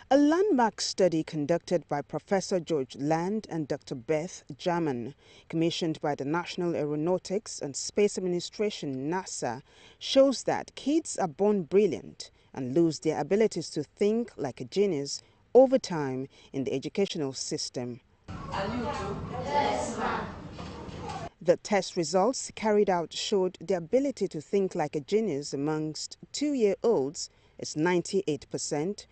A landmark study conducted by Professor George Land and Dr. Beth Jarman, commissioned by the National Aeronautics and Space Administration (NASA), shows that kids are born brilliant and lose their abilities to think like a genius over time in the educational system. Are you too? Yes, ma'am. The test results carried out showed the ability to think like a genius amongst 2-year-olds is 98%,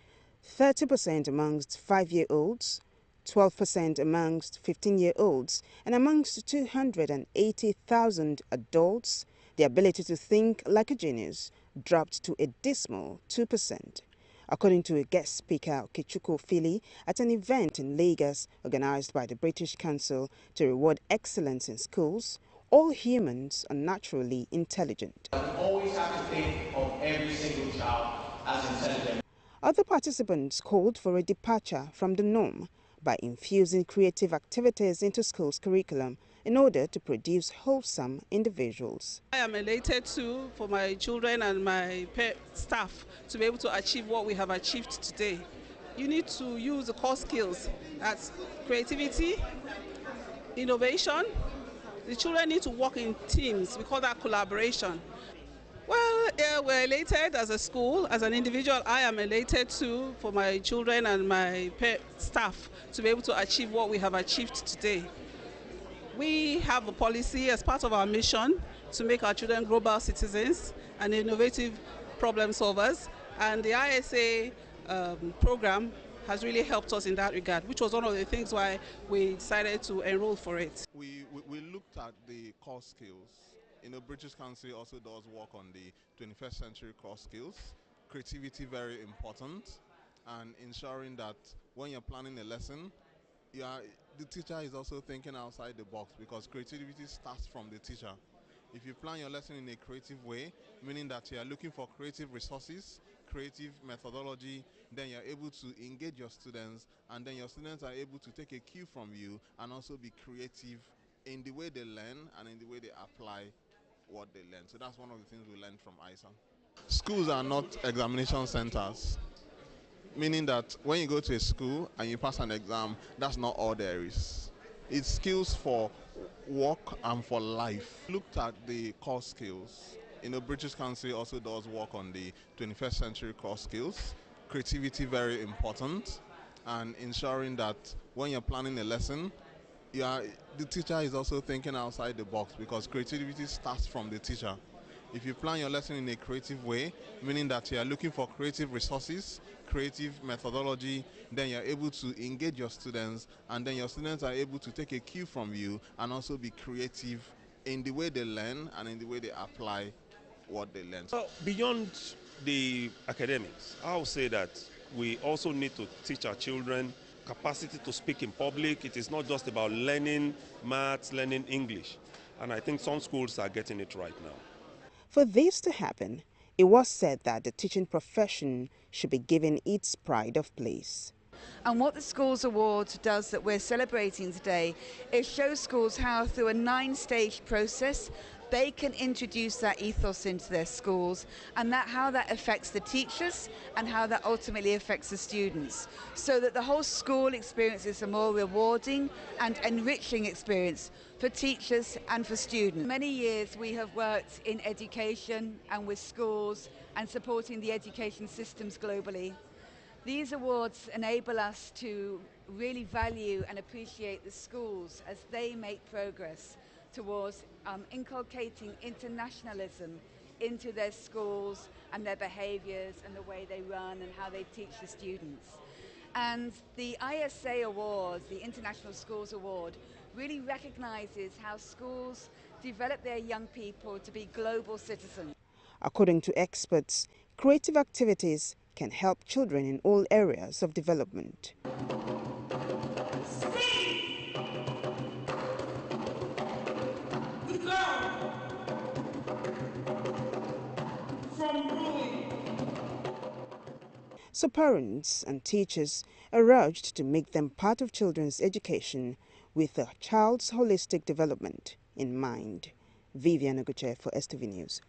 30% amongst 5-year-olds, 12% amongst 15-year-olds, and amongst 280,000 adults, the ability to think like a genius dropped to a dismal 2%. According to a guest speaker, Kichuko Fili, at an event in Lagos organized by the British Council to reward excellence in schools, all humans are naturally intelligent. We always have to think of every single child as intelligent. Other participants called for a departure from the norm by infusing creative activities into schools' curriculum in order to produce wholesome individuals. I am elated too for my children and my staff to be able to achieve what we have achieved today. You need to use the core skills, that's creativity, innovation. The children need to work in teams, we call that collaboration. Well, yeah, we're elated as a school. As an individual, I am elated too for my children and my staff to be able to achieve what we have achieved today. We have a policy as part of our mission to make our children global citizens and innovative problem solvers. And the ISA program has really helped us in that regard, which was one of the things why we decided to enroll for it. We looked at the core skills. British Council also does work on the 21st century core skills. Creativity very important, and ensuring that when you're planning a lesson, the teacher is also thinking outside the box, because creativity starts from the teacher. If you plan your lesson in a creative way, meaning that you are looking for creative resources, creative methodology, then you're able to engage your students, and then your students are able to take a cue from you and also be creative in the way they learn and in the way they apply what they learn. So that's one of the things we learned from ISA. Schools are not examination centers, meaning that when you go to a school and you pass an exam, that's not all there is. It's skills for work and for life. Looked at the core skills. British Council also does work on the 21st century core skills. Creativity very important, and ensuring that when you're planning a lesson, the teacher is also thinking outside the box, because creativity starts from the teacher. If you plan your lesson in a creative way, meaning that you are looking for creative resources, creative methodology, then you're able to engage your students, and then your students are able to take a cue from you and also be creative in the way they learn and in the way they apply what they learn. So beyond the academics, I would say that we also need to teach our children capacity to speak in public. It is not just about learning maths, learning English. And I think some schools are getting it right now. For this to happen, it was said that the teaching profession should be given its pride of place. And what the Schools Award does that we're celebrating today is show schools how, through a 9-stage process, they can introduce that ethos into their schools, and how that affects the teachers and how that ultimately affects the students, so that the whole school experience is a more rewarding and enriching experience for teachers and for students. Many years we have worked in education and with schools and supporting the education systems globally. These awards enable us to really value and appreciate the schools as they make progress towards inculcating internationalism into their schools and their behaviours and the way they run and how they teach the students. And the ISA Award, the International Schools Award, really recognises how schools develop their young people to be global citizens. According to experts, creative activities can help children in all areas of development. So parents and teachers are urged to make them part of children's education with a child's holistic development in mind. Vivian Oguche for STV News.